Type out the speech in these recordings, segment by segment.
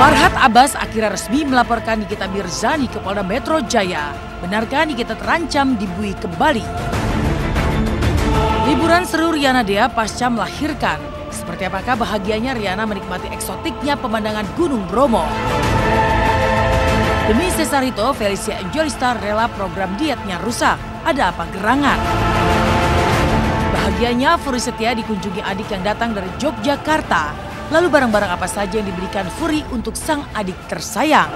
Farhad Abbas akhirnya resmi melaporkan Nikita Mirzani ke Polda Metro Jaya. Benarkah Nikita terancam dibui kembali? Liburan seru Riana Dea pasca melahirkan. Seperti apakah bahagianya Riana menikmati eksotiknya pemandangan Gunung Bromo? Demi Cesarito, Felicia Angelista rela program dietnya rusak. Ada apa gerangan? Bahagianya Furi Setia dikunjungi adik yang datang dari Yogyakarta. Lalu barang-barang apa saja yang diberikan Furi untuk sang adik tersayang?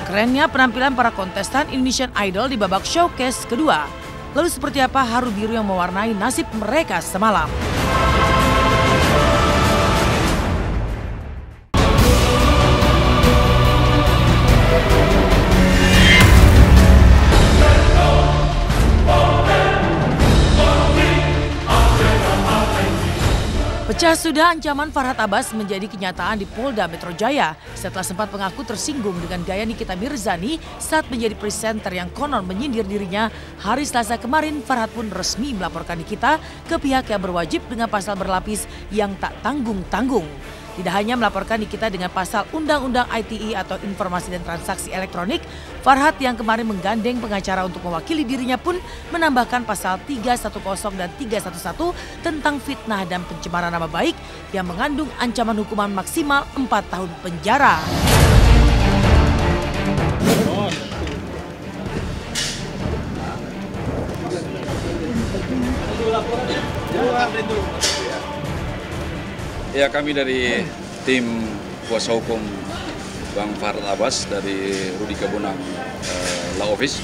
Kerennya penampilan para kontestan Indonesian Idol di babak showcase kedua. Lalu seperti apa haru biru yang mewarnai nasib mereka semalam? Pecah sudah ancaman Farhad Abbas menjadi kenyataan di Polda Metro Jaya setelah sempat mengaku tersinggung dengan gaya Nikita Mirzani saat menjadi presenter yang konon menyindir dirinya. Hari Selasa kemarin, Farhad pun resmi melaporkan Nikita ke pihak yang berwajib dengan pasal berlapis yang tak tanggung-tanggung. Tidak hanya melaporkan Nikita dengan pasal Undang-Undang ITE atau Informasi dan Transaksi Elektronik, Farhad yang kemarin menggandeng pengacara untuk mewakili dirinya pun menambahkan pasal 310 dan 311 tentang fitnah dan pencemaran nama baik yang mengandung ancaman hukuman maksimal 4 tahun penjara. Ya, kami dari tim kuasa hukum Bang Farhad Abbas dari Rudi Kebunang Law Office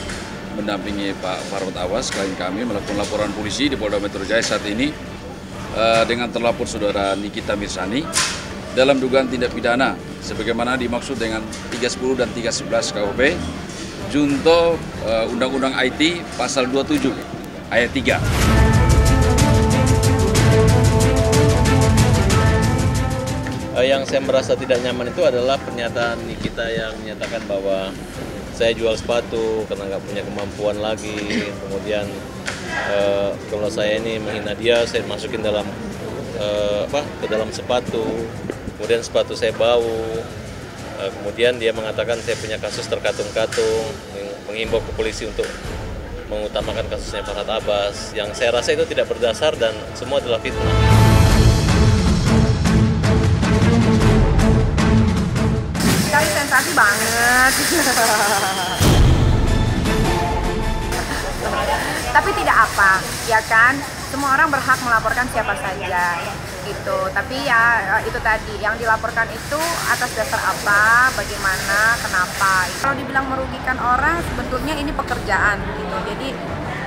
mendampingi Pak Farhad Abbas. Klien kami melakukan laporan polisi di Polda Metro Jaya saat ini dengan terlapor saudara Nikita Mirzani dalam dugaan tindak pidana sebagaimana dimaksud dengan 310 dan 311 KUP junto Undang-Undang IT pasal 27 ayat 3. Yang saya merasa tidak nyaman itu adalah pernyataan Nikita yang menyatakan bahwa saya jual sepatu karena nggak punya kemampuan lagi. Kemudian kalau saya ini menghina dia, saya masukin dalam ke dalam sepatu. Kemudian sepatu saya bau. Kemudian dia mengatakan saya punya kasus terkatung-katung, mengimbau ke polisi untuk mengutamakan kasusnya Farhad Abbas. Yang saya rasa itu tidak berdasar dan semua adalah fitnah. Cari sensasi banget. Tapi tidak apa, ya kan? Semua orang berhak melaporkan siapa saja gitu. Tapi ya itu tadi yang dilaporkan itu atas dasar apa, bagaimana, kenapa. Kalau dibilang merugikan orang, sebetulnya ini pekerjaan gitu. Jadi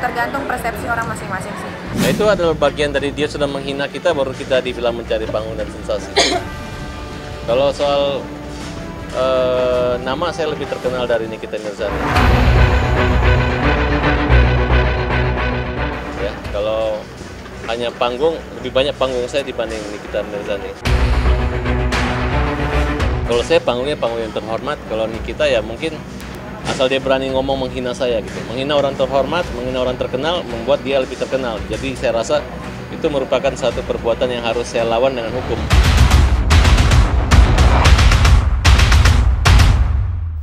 tergantung persepsi orang masing-masing sih. Nah, itu adalah bagian dari dia sudah menghina kita, baru kita dibilang mencari panggung dan sensasi. Kalau soal nama, saya lebih terkenal dari Nikita Mirzani. Ya, kalau hanya panggung, lebih banyak panggung saya dibanding Nikita Mirzani. Kalau saya panggungnya panggung yang terhormat, kalau Nikita ya mungkin asal dia berani ngomong menghina saya gitu. Menghina orang terhormat, menghina orang terkenal, membuat dia lebih terkenal. Jadi saya rasa itu merupakan satu perbuatan yang harus saya lawan dengan hukum.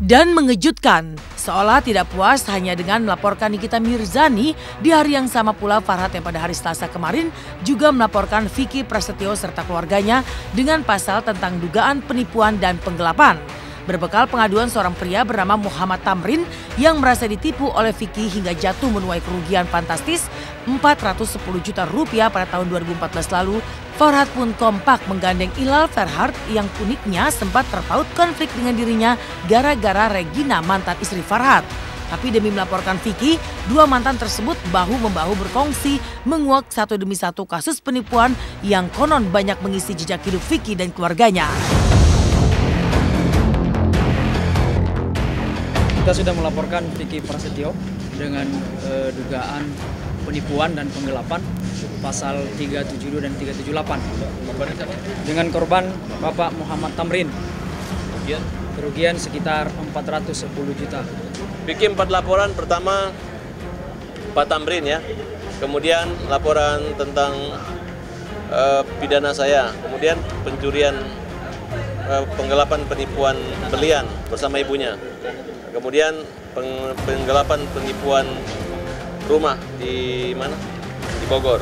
Dan mengejutkan, seolah tidak puas hanya dengan melaporkan Nikita Mirzani, di hari yang sama pula Farhad yang pada hari Selasa kemarin juga melaporkan Vicky Prasetyo serta keluarganya dengan pasal tentang dugaan penipuan dan penggelapan. Berbekal pengaduan seorang pria bernama Muhammad Tamrin yang merasa ditipu oleh Vicky hingga jatuh menuai kerugian fantastis 410 juta rupiah pada tahun 2014 lalu, Farhad pun kompak menggandeng Ilal Ferhard yang uniknya sempat terpaut konflik dengan dirinya gara-gara Regina, mantan istri Farhad. Tapi demi melaporkan Vicky, dua mantan tersebut bahu-membahu berkongsi menguak satu demi satu kasus penipuan yang konon banyak mengisi jejak hidup Vicky dan keluarganya. Kita sudah melaporkan Vicky Prasetyo dengan dugaan penipuan dan penggelapan pasal 372 dan 378 dengan korban Bapak Muhammad Tamrin, kerugian sekitar 410 juta. Bikin 4 laporan, pertama Pak Tamrin ya, kemudian laporan tentang pidana saya, kemudian pencurian penggelapan penipuan berlian bersama ibunya. Kemudian penggelapan penipuan rumah di mana? Di Bogor.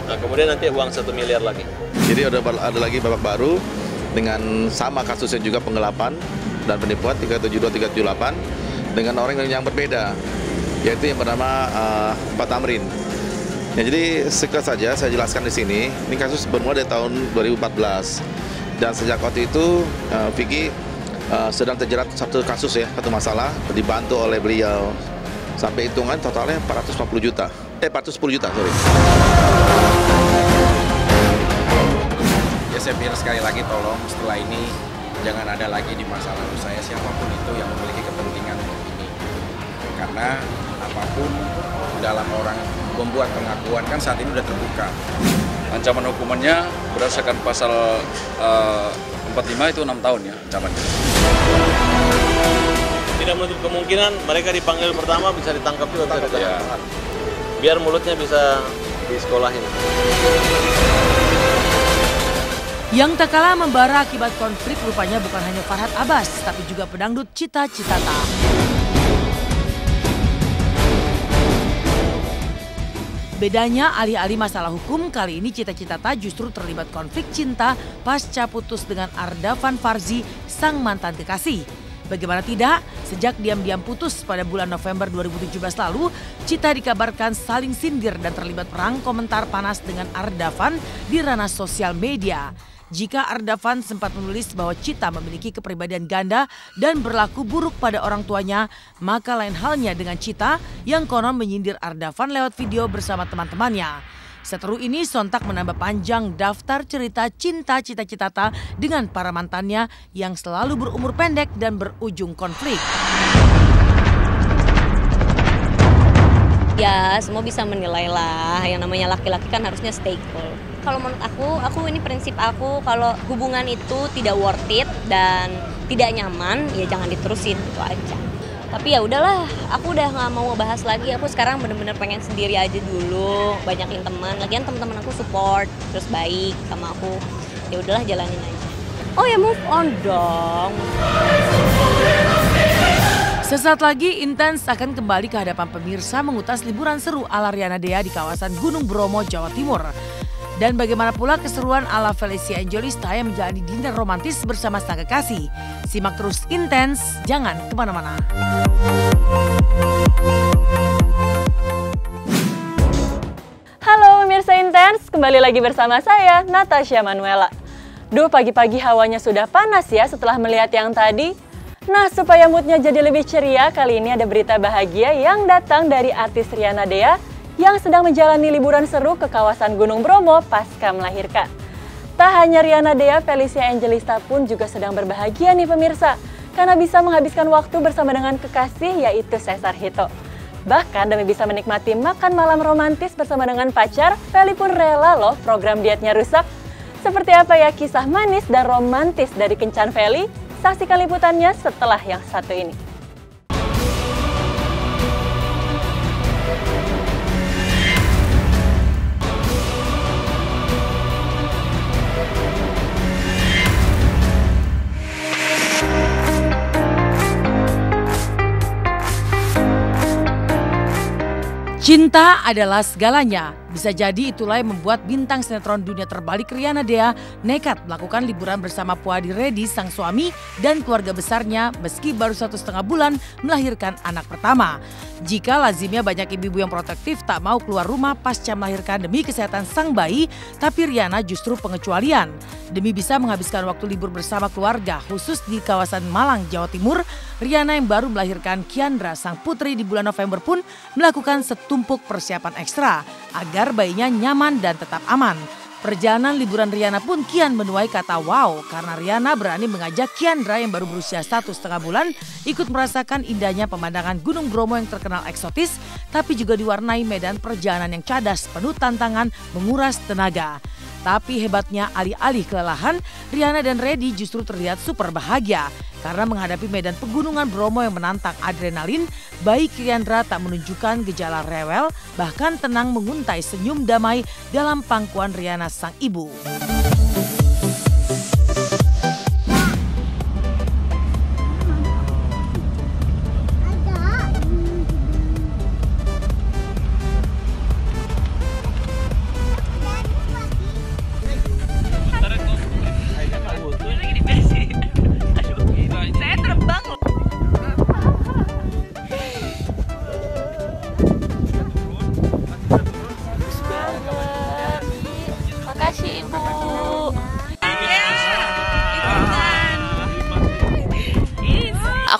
Nah, kemudian nanti uang 1 miliar lagi. Jadi ada lagi babak baru dengan sama kasusnya juga penggelapan dan penipuan 372-378 dengan orang yang berbeda, yaitu yang bernama Pak Tamrin. Ya, jadi sekilas saja saya jelaskan di sini. Ini kasus bermula dari tahun 2014 dan sejak waktu itu Vicky sedang terjerat satu kasus ya, satu masalah, dibantu oleh beliau sampai hitungan totalnya 410 juta, sorry. Ya saya pikir sekali lagi tolong setelah ini jangan ada lagi di masa lalu saya siapapun itu yang memiliki kepentingan untuk ini. Karena apapun dalam orang membuat pengakuan kan saat ini sudah terbuka. Ancaman hukumannya berdasarkan pasal 45 itu 6 tahun ya ancamannya. Tidak menutup kemungkinan mereka dipanggil pertama bisa ditangkap juga. Ya. Biar mulutnya bisa disekolahin. Yang tak kalah membara akibat konflik rupanya bukan hanya Farhad Abbas, tapi juga pedangdut Cita Citata. Bedanya alih-alih masalah hukum, kali ini Cita Citata justru terlibat konflik cinta pasca putus dengan Ardavan Farzi, sang mantan kekasih. Bagaimana tidak, sejak diam-diam putus pada bulan November 2017 lalu, Cita dikabarkan saling sindir dan terlibat perang komentar panas dengan Ardavan di ranah sosial media. Jika Ardavan sempat menulis bahwa Cita memiliki kepribadian ganda dan berlaku buruk pada orang tuanya, maka lain halnya dengan Cita yang konon menyindir Ardavan lewat video bersama teman-temannya. Seteru ini sontak menambah panjang daftar cerita cinta Cita Citata dengan para mantannya yang selalu berumur pendek dan berujung konflik. Ya, semua bisa menilai lah. Yang namanya laki-laki kan harusnya stay cool. Kalau menurut aku ini prinsip aku, kalau hubungan itu tidak worth it dan tidak nyaman, ya jangan diterusin, itu aja. Tapi ya udahlah, aku udah nggak mau ngebahas lagi. Aku sekarang bener-bener pengen sendiri aja dulu, banyakin teman. Lagian teman-teman aku support, terus baik sama aku. Ya udahlah, jalanin aja. Oh ya, move on dong. Sesaat lagi Intens akan kembali ke hadapan pemirsa mengutas liburan seru ala Riana Dea di kawasan Gunung Bromo, Jawa Timur. Dan bagaimana pula keseruan ala Felicia Angelista yang menjalani dinner romantis bersama sang kekasih. Simak terus Intens, jangan kemana-mana. Halo pemirsa Intens, kembali lagi bersama saya Natasha Manuela. Duh, pagi-pagi hawanya sudah panas ya setelah melihat yang tadi. Nah, supaya moodnya jadi lebih ceria, kali ini ada berita bahagia yang datang dari artis Riana Dea yang sedang menjalani liburan seru ke kawasan Gunung Bromo pasca melahirkan. Tak hanya Riana Dea, Felicia Angelista pun juga sedang berbahagia nih pemirsa, karena bisa menghabiskan waktu bersama dengan kekasih yaitu Cesar Hito. Bahkan demi bisa menikmati makan malam romantis bersama dengan pacar, Feli pun rela loh program dietnya rusak. Seperti apa ya kisah manis dan romantis dari kencan Feli? Saksikan liputannya setelah yang satu ini. Cinta adalah segalanya. Bisa jadi itulah yang membuat bintang sinetron dunia terbalik Riana Dea nekat melakukan liburan bersama Puadi Reddy, sang suami, dan keluarga besarnya meski baru 1,5 bulan melahirkan anak pertama. Jika lazimnya banyak ibu-ibu yang protektif tak mau keluar rumah pasca melahirkan demi kesehatan sang bayi, tapi Riana justru pengecualian. Demi bisa menghabiskan waktu libur bersama keluarga, khusus di kawasan Malang, Jawa Timur, Riana yang baru melahirkan Kiandra, sang putri, di bulan November pun melakukan setumpuk persiapan ekstra agar bayinya nyaman dan tetap aman. Perjalanan liburan Riana pun kian menuai kata wow karena Riana berani mengajak Kiandra yang baru berusia 1,5 bulan ikut merasakan indahnya pemandangan Gunung Bromo yang terkenal eksotis, tapi juga diwarnai medan perjalanan yang cadas, penuh tantangan, menguras tenaga. Tapi hebatnya alih-alih kelelahan, Riana dan Reddy justru terlihat super bahagia. Karena menghadapi medan pegunungan Bromo yang menantang adrenalin, bayi Kiandra tak menunjukkan gejala rewel, bahkan tenang menguntai senyum damai dalam pangkuan Riana sang ibu.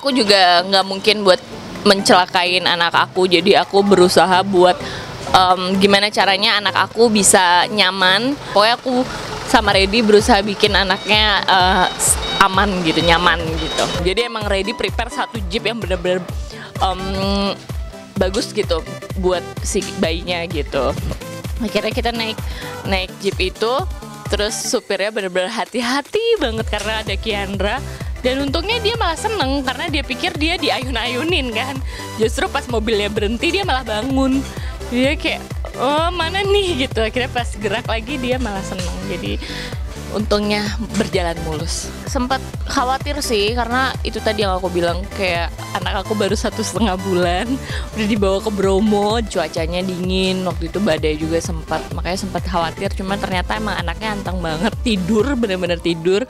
aku juga nggak mungkin buat mencelakain anak aku, jadi aku berusaha buat gimana caranya anak aku bisa nyaman. Pokoknya aku sama Reddy berusaha bikin anaknya aman gitu, nyaman gitu. Jadi emang Reddy prepare satu jeep yang bener-bener bagus gitu buat si bayinya gitu. Akhirnya kita naik jeep itu, terus supirnya bener-bener hati-hati banget karena ada Kiandra. Dan untungnya dia malah seneng karena dia pikir dia diayun-ayunin kan. Justru pas mobilnya berhenti dia malah bangun. Dia kayak, oh mana nih gitu. Akhirnya pas gerak lagi dia malah seneng. Jadi untungnya berjalan mulus. Sempat khawatir sih karena itu tadi yang aku bilang, kayak anak aku baru 1,5 bulan udah dibawa ke Bromo, cuacanya dingin, waktu itu badai juga makanya sempat khawatir. Cuman ternyata emang anaknya anteng banget, tidur, bener-bener tidur.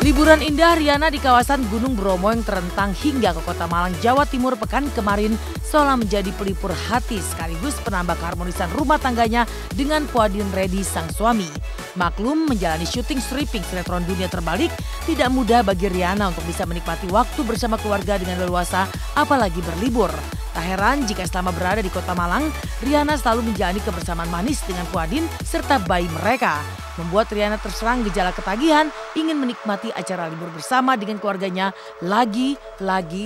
Liburan indah Riana di kawasan Gunung Bromo yang terentang hingga ke Kota Malang, Jawa Timur pekan kemarin seolah menjadi pelipur hati sekaligus penambah keharmonisan rumah tangganya dengan Puadin Reddy sang suami. Maklum menjalani syuting stripping sinetron Dunia Terbalik tidak mudah bagi Riana untuk bisa menikmati waktu bersama keluarga dengan leluasa, apalagi berlibur. Tak heran jika selama berada di Kota Malang, Riana selalu menjalani kebersamaan manis dengan Puadin serta bayi mereka. Membuat Riana terserang gejala ketagihan ingin menikmati acara libur bersama dengan keluarganya lagi,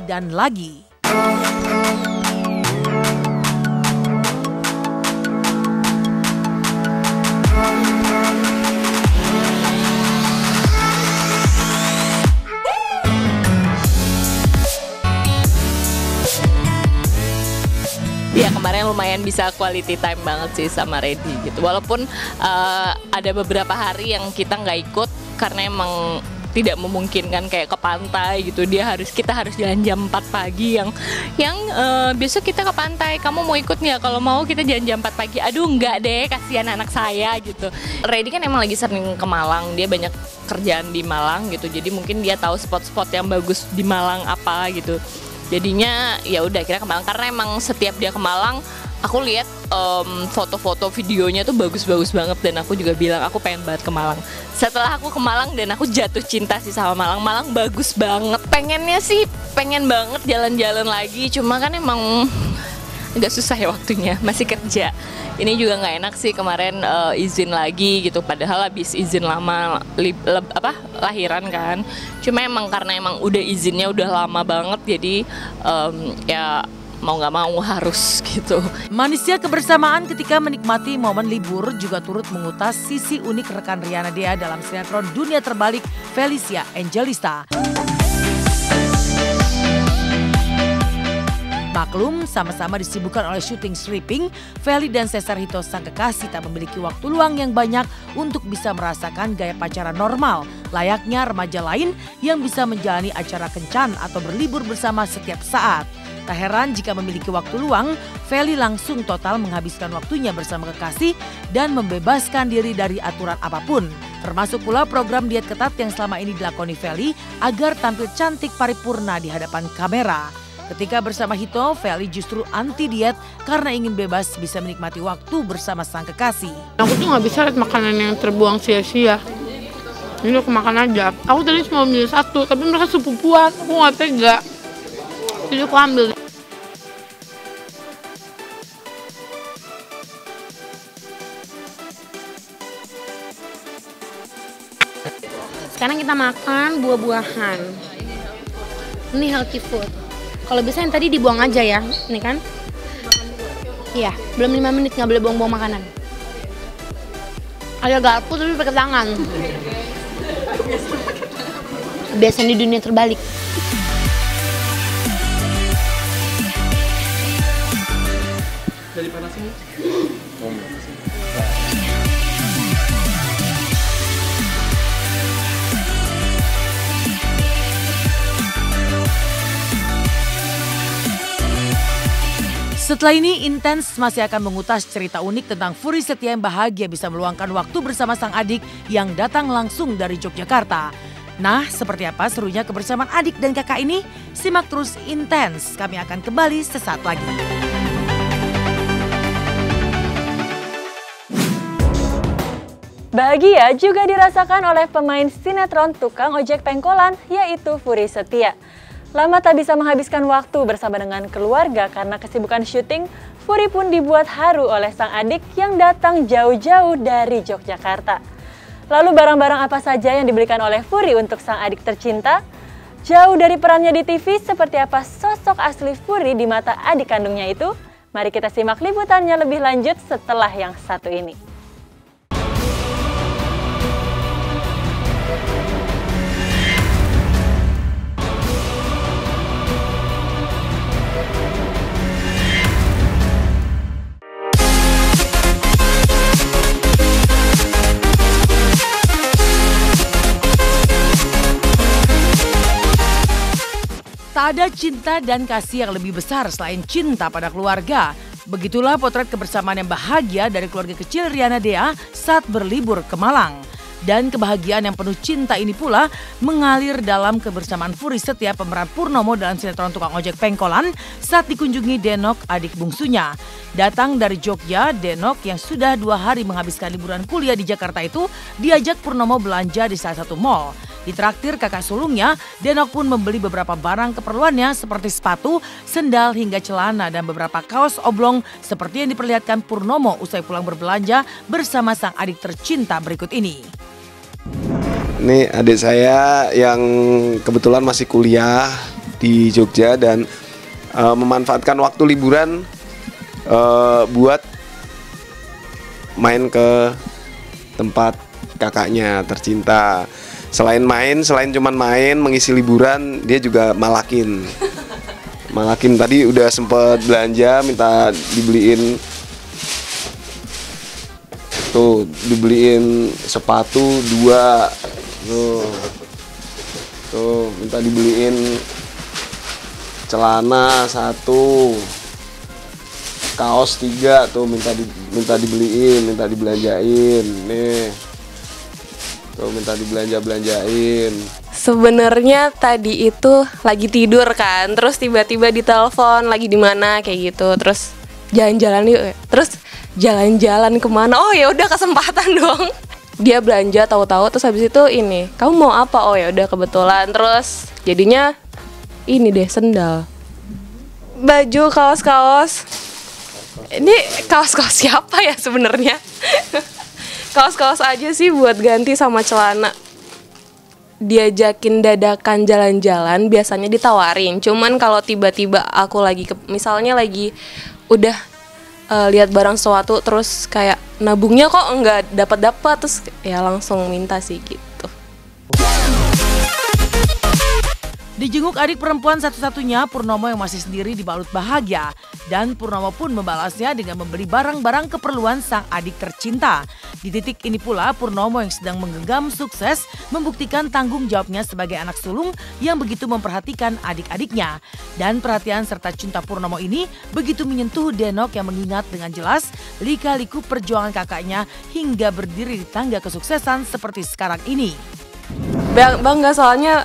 dan lagi. Ya kemarin lumayan bisa quality time banget sih sama Reddy gitu. Walaupun ada beberapa hari yang kita nggak ikut karena emang tidak memungkinkan kayak ke pantai gitu. Kita harus jalan jam 4 pagi yang besok kita ke pantai. Kamu mau ikut nggak? Kalau mau kita jalan jam 4 pagi. Aduh nggak deh, kasihan anak saya gitu. Reddy kan emang lagi sering ke Malang. Dia banyak kerjaan di Malang gitu. Jadi mungkin dia tahu spot-spot yang bagus di Malang apa gitu. Jadinya ya udah kira ke Malang karena emang setiap dia ke Malang aku lihat foto-foto videonya tuh bagus-bagus banget dan aku juga bilang aku pengen banget ke Malang. Setelah aku ke Malang dan aku jatuh cinta sih sama Malang. Malang bagus banget. Pengennya sih pengen banget jalan-jalan lagi, cuma kan emang agak susah ya waktunya, masih kerja. Ini juga nggak enak sih kemarin izin lagi gitu, padahal habis izin lama lahiran kan. Cuma emang karena emang udah izinnya udah lama banget, jadi ya mau nggak mau harus gitu. Manisnya kebersamaan ketika menikmati momen libur juga turut mengutas sisi unik rekan Riana Dea dalam sinetron Dunia Terbalik Felicia Angelista. Maklum, sama-sama disibukkan oleh syuting stripping, Feli dan Cesar Hito sang kekasih tak memiliki waktu luang yang banyak untuk bisa merasakan gaya pacaran normal, layaknya remaja lain yang bisa menjalani acara kencan atau berlibur bersama setiap saat. Tak heran jika memiliki waktu luang, Feli langsung total menghabiskan waktunya bersama kekasih dan membebaskan diri dari aturan apapun. Termasuk pula program diet ketat yang selama ini dilakoni Feli agar tampil cantik paripurna di hadapan kamera. Ketika bersama Hito, Feli justru anti diet karena ingin bebas bisa menikmati waktu bersama sang kekasih. Aku tuh nggak bisa lihat makanan yang terbuang sia-sia. Ini aku makan aja. Aku tadi cuma milih satu, tapi mereka sepupuan. Aku nggak tega. Jadi aku ambil. Sekarang kita makan buah-buahan. Ini healthy food. Kalau bisa yang tadi dibuang aja ya, ini kan? Iya, belum 5 menit nggak boleh buang-buang makanan. Ada garpu tapi pakai tangan. Biasanya di Dunia Terbalik. Dari panas ini? Setelah ini, Intens masih akan mengutas cerita unik tentang Furi Setia yang bahagia bisa meluangkan waktu bersama sang adik yang datang langsung dari Yogyakarta. Nah, seperti apa serunya kebersamaan adik dan kakak ini? Simak terus Intens, kami akan kembali sesaat lagi. Bahagia juga dirasakan oleh pemain sinetron tukang ojek pengkolan, yaitu Furi Setia. Lama tak bisa menghabiskan waktu bersama dengan keluarga karena kesibukan syuting, Furi pun dibuat haru oleh sang adik yang datang jauh-jauh dari Yogyakarta. Lalu barang-barang apa saja yang dibelikan oleh Furi untuk sang adik tercinta? Jauh dari perannya di TV, seperti apa sosok asli Furi di mata adik kandungnya itu? Mari kita simak liputannya lebih lanjut setelah yang satu ini. Tak ada cinta dan kasih yang lebih besar selain cinta pada keluarga. Begitulah potret kebersamaan yang bahagia dari keluarga kecil Riana Dea saat berlibur ke Malang. Dan kebahagiaan yang penuh cinta ini pula mengalir dalam kebersamaan Furi Setia pemeran Purnomo dalam sinetron tukang ojek pengkolan saat dikunjungi Denok, adik bungsunya. Datang dari Jogja, Denok yang sudah 2 hari menghabiskan liburan kuliah di Jakarta itu diajak Purnomo belanja di salah satu mall. Ditraktir kakak sulungnya, Denok pun membeli beberapa barang keperluannya seperti sepatu, sendal hingga celana dan beberapa kaos oblong seperti yang diperlihatkan Purnomo usai pulang berbelanja bersama sang adik tercinta berikut ini. Ini adik saya yang kebetulan masih kuliah di Jogja dan memanfaatkan waktu liburan buat main ke tempat kakaknya tercinta. Selain cuman main, mengisi liburan, dia juga malakin. Malakin tadi udah sempet belanja, minta dibeliin dibeliin sepatu 2. Tuh, minta dibeliin celana 1. Kaos 3 tuh minta dibeliin, minta dibelanjain. Nih. Tuh minta dibelanja-belanjain. Sebenarnya tadi itu lagi tidur kan, terus tiba-tiba ditelepon lagi di mana kayak gitu, terus jalan-jalan yuk. Terus jalan-jalan kemana? Oh ya udah kesempatan dong. Dia belanja tahu-tahu terus habis itu ini, kamu mau apa? Oh ya udah kebetulan. Terus jadinya ini deh sendal, baju, kaos-kaos. Ini kaos-kaos siapa ya sebenarnya? Kaos-kaos aja sih buat ganti sama celana. Diajakin dadakan jalan-jalan biasanya ditawarin. Cuman kalau tiba-tiba aku misalnya lagi udah lihat barang sesuatu terus kayak nabungnya kok nggak dapat terus ya langsung minta sih gitu. Dijenguk adik perempuan satu-satunya, Purnomo yang masih sendiri dibalut bahagia. Dan Purnomo pun membalasnya dengan membeli barang-barang keperluan sang adik tercinta. Di titik ini pula Purnomo yang sedang menggenggam sukses membuktikan tanggung jawabnya sebagai anak sulung yang begitu memperhatikan adik-adiknya. Dan perhatian serta cinta Purnomo ini begitu menyentuh Denok yang mengingat dengan jelas lika-liku perjuangan kakaknya hingga berdiri di tangga kesuksesan seperti sekarang ini. Bangga soalnya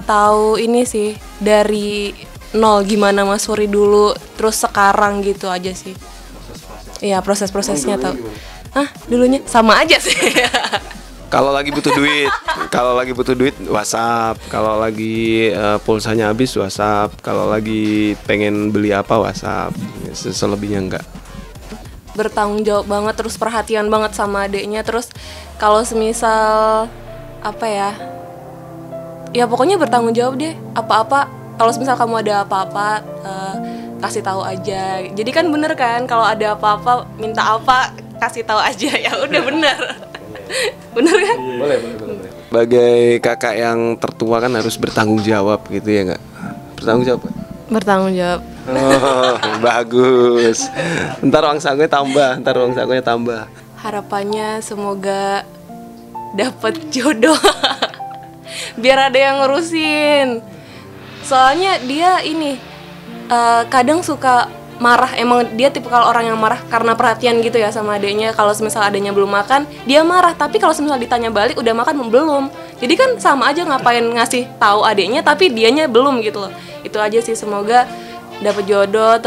tahu ini sih dari nol gimana Mas Furi dulu terus sekarang gitu aja sih. Iya proses-prosesnya tahu. Dulunya sama aja sih. Kalau lagi butuh duit WhatsApp. Kalau lagi pulsanya habis WhatsApp. Kalau lagi pengen beli apa WhatsApp. Selebihnya enggak. Bertanggung jawab banget, terus perhatian banget sama adiknya. Terus kalau semisal ya pokoknya bertanggung jawab deh. Apa-apa kalau semisal kamu ada apa-apa kasih tahu aja. Jadi kan bener kan kalau ada apa-apa minta apa kasih tahu aja, ya udah bener. Bener kan? Boleh. Sebagai kakak yang tertua kan harus bertanggung jawab gitu ya nggak? Bertanggung jawab? Bertanggung jawab. Oh, bagus. Ntar uang sakunya tambah. Harapannya semoga dapet jodoh. Biar ada yang ngurusin. Soalnya dia ini kadang suka marah. Emang dia tipikal orang yang marah karena perhatian gitu ya sama adiknya. Kalau semisal adiknya belum makan, dia marah. Tapi kalau semisal ditanya balik udah makan belum. Jadi kan sama aja ngapain ngasih tahu adiknya tapi dianya belum gitu loh. Itu aja sih, semoga dapat jodoh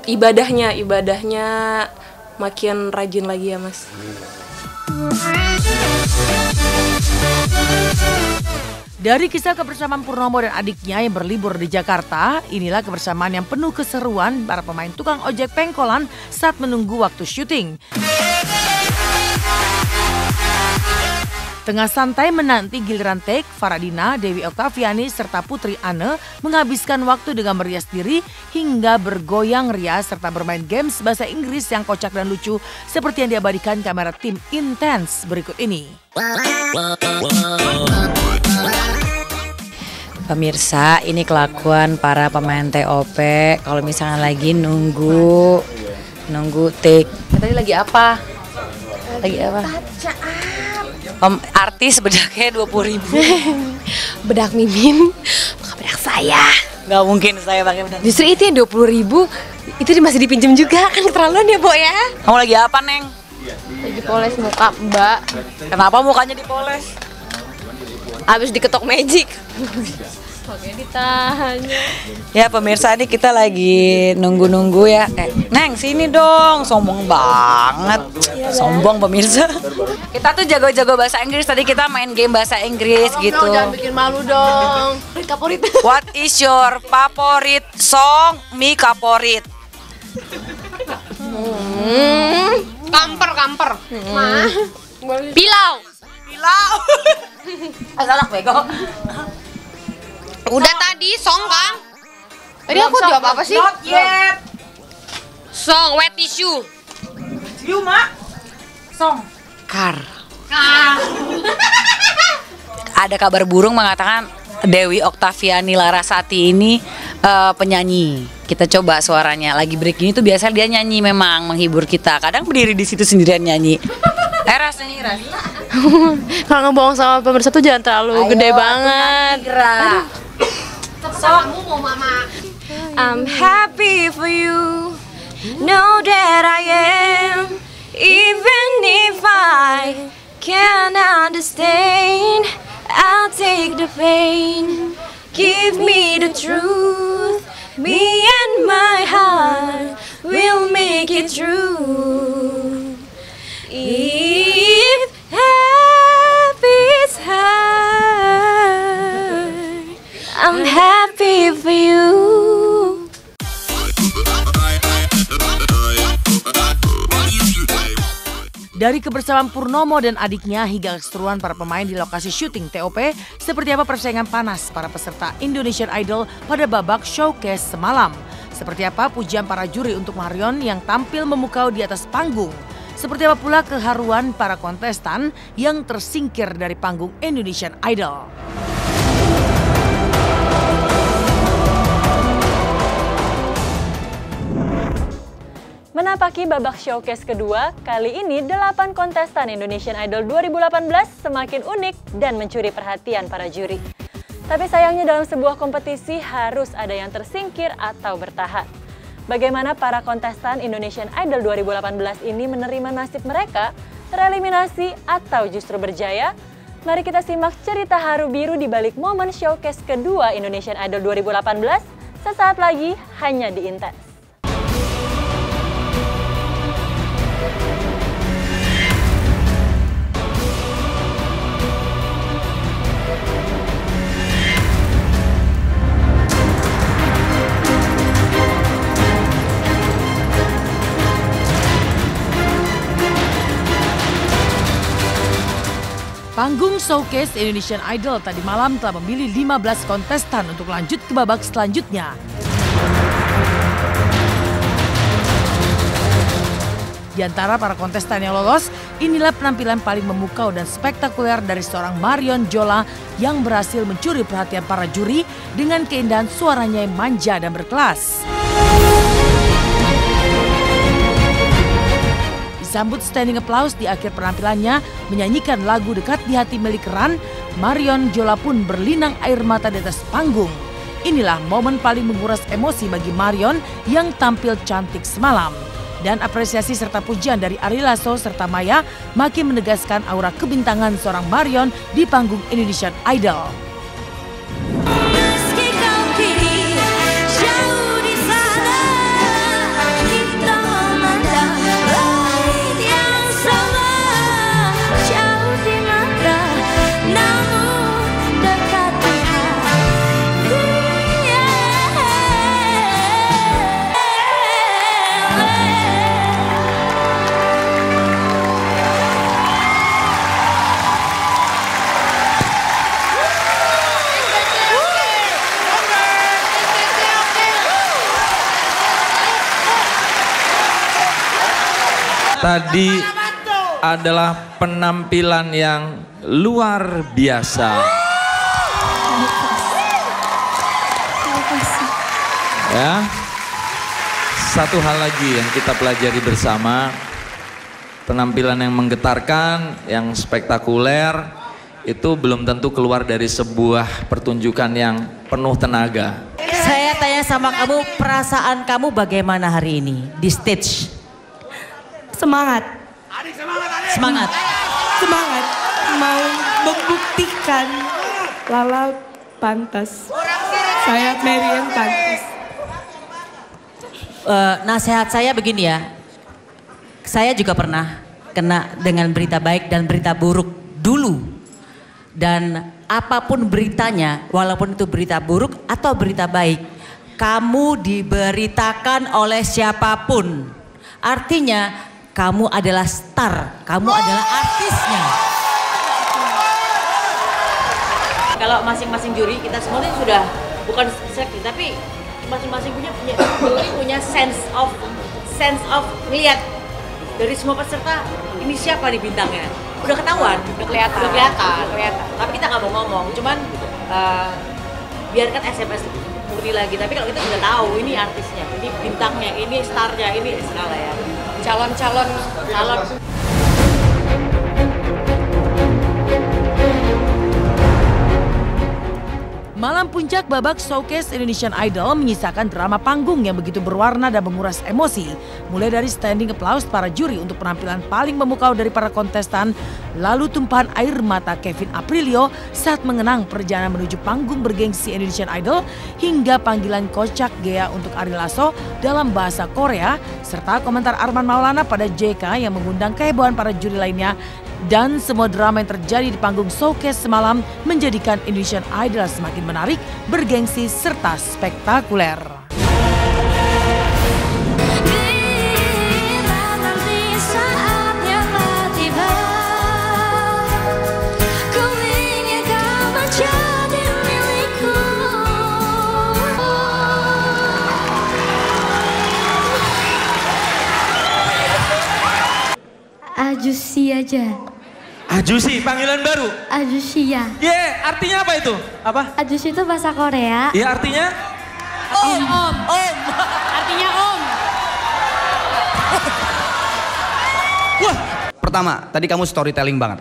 ibadahnya makin rajin lagi ya Mas. Dari kisah kebersamaan Purnomo dan adiknya yang berlibur di Jakarta, inilah kebersamaan yang penuh keseruan para pemain tukang ojek pengkolan saat menunggu waktu syuting. Tengah santai menanti giliran take, Faradina, Dewi Oktaviani, serta Putri Anne menghabiskan waktu dengan merias diri hingga bergoyang rias serta bermain games bahasa Inggris yang kocak dan lucu seperti yang diabadikan kamera tim Intense berikut ini. Pemirsa, ini kelakuan para pemain TOP kalau misalnya lagi nunggu take. Tadi lagi apa? Lagi apa? Artis bedaknya 20.000. Bedak Mimin, bukan bedak saya. Nggak mungkin saya pakai bedak. Justru itu yang 20.000 itu masih dipinjam juga, kan keterlaluan ya, Bo ya. Kamu lagi apa, Neng? Lagi poles muka, Mbak. Kenapa mukanya dipoles? Habis diketok magic. Oke, ditanya. Ya pemirsa, ini kita lagi nunggu-nunggu ya. Neng sini dong, sombong banget. Sombong pemirsa. Kita tuh jago-jago bahasa Inggris, tadi kita main game bahasa Inggris gitu. Jangan bikin malu dong. Favorit. What is your favorite song? Mi favorit. Kamper. Pilau. Salah bego. Udah tadi song kan? Tadi aku jawab apa sih? Not yet. Song wet tissue. You mak. Song. Kar. Ada kabar burung mengatakan Dewi Oktaviani Larasati ini penyanyi. Kita coba suaranya. Lagi break ini tuh biasanya dia nyanyi, memang menghibur kita. Kadang berdiri di situ sendirian nyanyi. Ras. Kalau ngebohong sama pemirsa tuh jangan terlalu gede banget. Kamu mau mama. I'm happy for you. Know that I am. Even if I can't understand, I'll take the pain. Give me the truth. Me and my heart will make it true. If happy is hard, I'm happy for you. Dari kebersamaan Purnomo dan adiknya hingga keseruan para pemain di lokasi syuting TOP, seperti apa persaingan panas para peserta Indonesian Idol pada babak showcase semalam. Seperti apa pujian para juri untuk Marion yang tampil memukau di atas panggung. Seperti apa pula keharuan para kontestan yang tersingkir dari panggung Indonesian Idol. Menapaki babak showcase kedua, kali ini 8 kontestan Indonesian Idol 2018 semakin unik dan mencuri perhatian para juri. Tapi sayangnya dalam sebuah kompetisi harus ada yang tersingkir atau bertahan. Bagaimana para kontestan Indonesian Idol 2018 ini menerima nasib mereka, tereliminasi atau justru berjaya? Mari kita simak cerita haru biru di balik momen showcase kedua Indonesian Idol 2018 sesaat lagi hanya di Intense. Panggung showcase Indonesian Idol tadi malam telah memilih 15 kontestan untuk lanjut ke babak selanjutnya. Di antara para kontestan yang lolos, inilah penampilan paling memukau dan spektakuler dari seorang Marion Jola yang berhasil mencuri perhatian para juri dengan keindahan suaranya yang manja dan berkelas. Disambut standing applause di akhir penampilannya menyanyikan lagu Dekat di Hati milik Ran, Marion Jola pun berlinang air mata di atas panggung. Inilah momen paling menguras emosi bagi Marion yang tampil cantik semalam. Dan apresiasi serta pujian dari Ari Lasso serta Maya makin menegaskan aura kebintangan seorang Marion di panggung Indonesian Idol. Tadi adalah penampilan yang luar biasa. Ya, satu hal lagi yang kita pelajari bersama, penampilan yang menggetarkan, yang spektakuler, itu belum tentu keluar dari sebuah pertunjukan yang penuh tenaga. Saya tanya sama kamu, perasaan kamu bagaimana hari ini di stage? Semangat. Semangat. Semangat. Mau membuktikan Lala pantas. Saya Marian pantas. Nasihat saya begini ya. Saya juga pernah kena dengan berita baik dan berita buruk dulu. Dan apapun beritanya, walaupun itu berita buruk atau berita baik, kamu diberitakan oleh siapapun. Artinya kamu adalah star, kamu adalah artisnya. Kalau masing-masing juri, kita semua ini sudah bukan selektif, tapi masing-masing punya sense of ngelihat dari semua peserta, ini siapa nih bintangnya. Udah ketahuan, udah kelihatan. Tapi kita nggak mau ngomong, cuman biarkan SMS murni lagi. Tapi kalau kita sudah tahu, ini artisnya, ini bintangnya, ini starnya, ini segala ya. Calon. Malam puncak babak Showcase Indonesian Idol menyisakan drama panggung yang begitu berwarna dan menguras emosi. Mulai dari standing applause para juri untuk penampilan paling memukau dari para kontestan, lalu tumpahan air mata Kevin Aprilio saat mengenang perjalanan menuju panggung bergengsi Indonesian Idol, hingga panggilan kocak Gea untuk Ari Lasso dalam bahasa Korea, serta komentar Arman Maulana pada JK yang mengundang kehebohan para juri lainnya. Dan semua drama yang terjadi di panggung Showcase semalam menjadikan Indonesian Idol semakin menarik, bergengsi, serta spektakuler. Ajusi aja. Ajusi, panggilan baru? Ajusi ya. Artinya apa itu? Apa? Ajusi itu bahasa Korea. Iya, artinya? Om. Artinya om. Wah, pertama, tadi kamu storytelling banget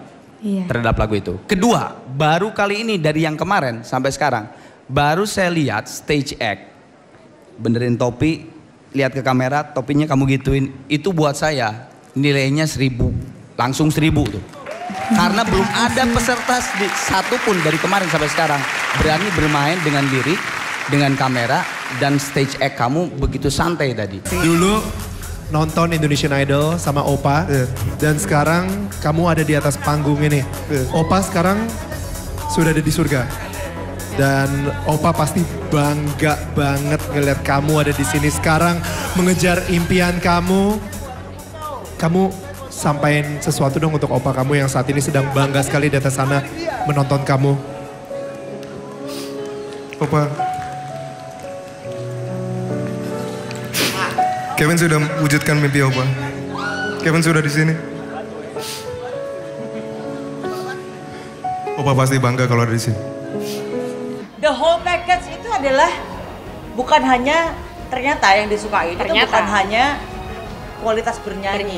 terhadap lagu itu. Kedua, baru kali ini dari yang kemarin sampai sekarang, baru saya lihat stage act, benerin topi, lihat ke kamera, topinya kamu gituin, itu buat saya nilainya 1000, langsung 1000 tuh. Karena belum ada peserta satu pun dari kemarin sampai sekarang berani bermain dengan lirik, dengan kamera, dan stage act kamu begitu santai tadi. Dulu nonton Indonesian Idol sama Opa, dan sekarang kamu ada di atas panggung ini. Opa sekarang sudah ada di surga, dan Opa pasti bangga banget ngeliat kamu ada di sini sekarang mengejar impian kamu. Kamu sampaikan sesuatu dong untuk Opa kamu yang saat ini sedang bangga sekali di atas sana menonton kamu. Opa, Kevin sudah wujudkan mimpi Opa. Kevin sudah di sini. Opa pasti bangga kalau ada di sini. The whole package itu adalah bukan hanya ternyata yang disukai, itu bukan hanya kualitas bernyanyi,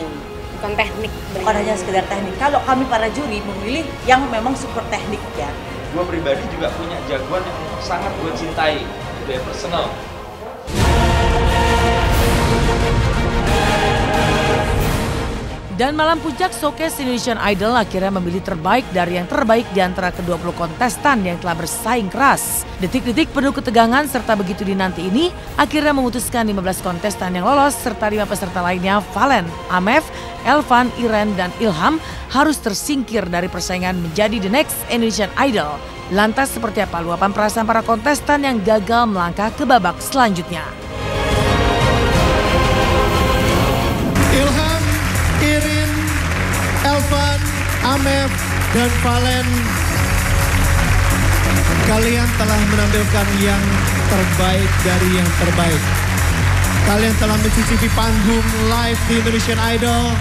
bukan teknik, bukan hanya sekedar teknik. Kalau kami para juri memilih yang memang super teknik ya. Gue pribadi juga punya jagoan yang sangat gue cintai, itu ya personal. Dan malam puncak Showcase Indonesian Idol akhirnya memilih terbaik dari yang terbaik di antara ke-20 kontestan yang telah bersaing keras. Detik-detik penuh ketegangan serta begitu dinanti ini akhirnya memutuskan 15 kontestan yang lolos serta 5 peserta lainnya, Valen, Amef, Elvan, Iren, dan Ilham harus tersingkir dari persaingan menjadi the next Indonesian Idol. Lantas seperti apa luapan perasaan para kontestan yang gagal melangkah ke babak selanjutnya? Ilham, Irin, Elvan, Amef, dan Valen, kalian telah menampilkan yang terbaik dari yang terbaik. Kalian telah mencicipi panggung live di Indonesian Idol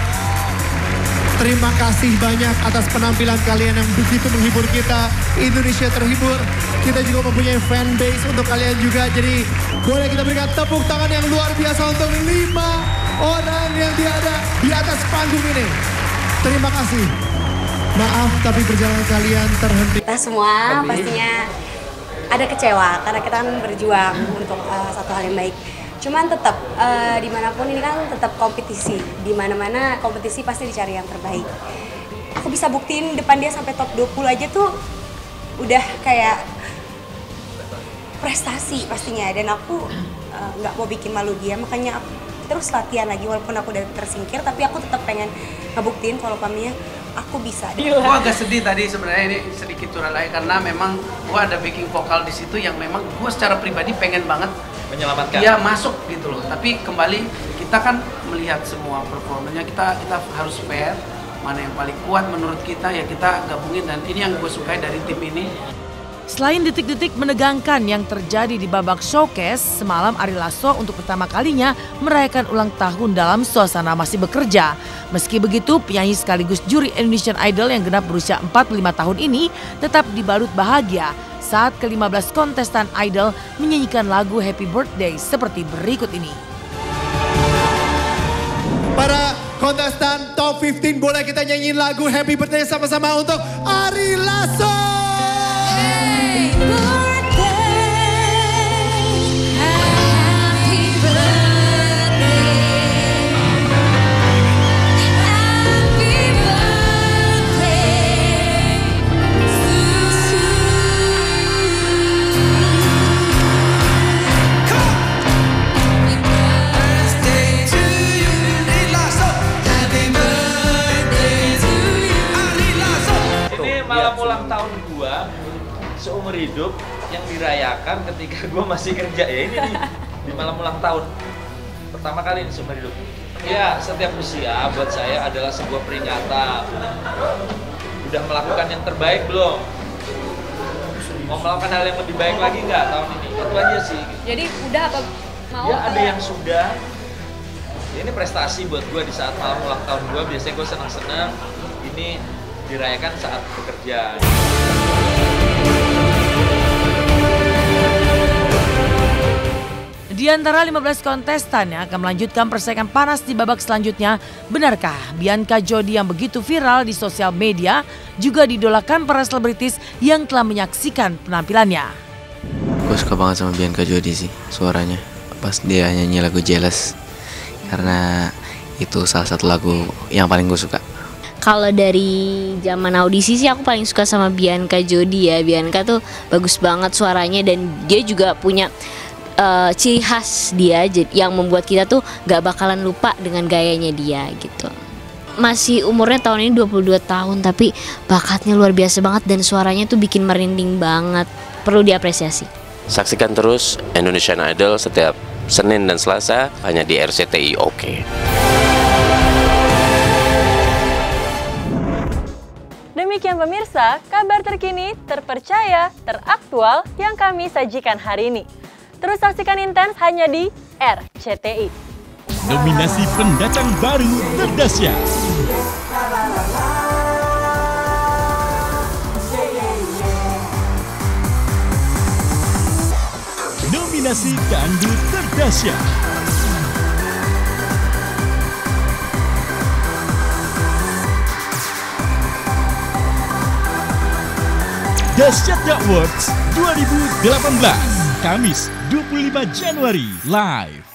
Terima kasih banyak atas penampilan kalian yang begitu menghibur kita. Indonesia terhibur. Kita juga mempunyai fanbase untuk kalian juga. Jadi boleh kita berikan tepuk tangan yang luar biasa untuk 5 orang yang ada di atas panggung ini. Terima kasih. Maaf tapi perjalanan kalian terhenti. Kita semua pastinya ada kecewa karena kita kan berjuang untuk satu hal yang baik. Cuman tetap dimanapun ini kan tetap kompetisi. Dimana-mana kompetisi pasti dicari yang terbaik. Aku bisa buktiin depan dia sampai top 20 aja tuh udah kayak prestasi pastinya. Dan aku nggak mau bikin malu dia, makanya aku terus latihan lagi walaupun aku udah tersingkir. Tapi aku tetap pengen ngebuktiin kalau pamnya aku bisa. Gue agak sedih tadi sebenarnya, ini sedikit curhat lagi karena memang gue ada backing vokal di situ yang memang gue secara pribadi pengen banget menyelamatkan. Dia masuk gitu loh. Tapi kembali kita kan melihat semua performanya, kita harus fair. Mana yang paling kuat menurut kita ya kita gabungin, dan ini yang gue sukai dari tim ini. Selain detik-detik menegangkan yang terjadi di babak showcase, semalam Ari Lasso untuk pertama kalinya merayakan ulang tahun dalam suasana masih bekerja. Meski begitu, penyanyi sekaligus juri Indonesian Idol yang genap berusia 45 tahun ini tetap dibalut bahagia saat ke-15 kontestan Idol menyanyikan lagu Happy Birthday seperti berikut ini. Para kontestan top 15 boleh kita nyanyiin lagu Happy Birthday sama-sama untuk Ari Lasso. Malam ulang tahun gua seumur hidup yang dirayakan ketika gua masih kerja ya, ini nih di malam ulang tahun pertama kali ini seumur hidup. Ya, setiap usia buat saya adalah sebuah peringatan. Udah melakukan yang terbaik belum? Mau melakukan hal yang lebih baik lagi nggak tahun ini? Itu aja sih. Jadi udah apa mau? Ya ada yang sudah. Ya, ini prestasi buat gua di saat malam ulang tahun gua. Biasanya gua senang-senang. Ini dirayakan saat bekerja. Di antara 15 kontestan yang akan melanjutkan persaingan panas di babak selanjutnya, benarkah Bianca Jodi yang begitu viral di sosial media juga didolakan para selebritis yang telah menyaksikan penampilannya? Gue suka banget sama Bianca Jodi sih, suaranya pas dia nyanyi lagu Jealous, karena itu salah satu lagu yang paling gue suka. Kalau dari zaman audisi sih aku paling suka sama Bianca Jodi ya. Bianca tuh bagus banget suaranya dan dia juga punya ciri khas dia yang membuat kita tuh gak bakalan lupa dengan gayanya dia gitu. Masih umurnya tahun ini 22 tahun tapi bakatnya luar biasa banget dan suaranya tuh bikin merinding banget. Perlu diapresiasi. Saksikan terus Indonesian Idol setiap Senin dan Selasa hanya di RCTI Oke. Demikian pemirsa, kabar terkini, terpercaya, teraktual yang kami sajikan hari ini. Terus saksikan Intens hanya di RCTI. Nominasi pendatang baru terdahsyat. Nominasi dangdut terdahsyat. Dahsyatnya Awards 2018, Kamis 25 Januari, live.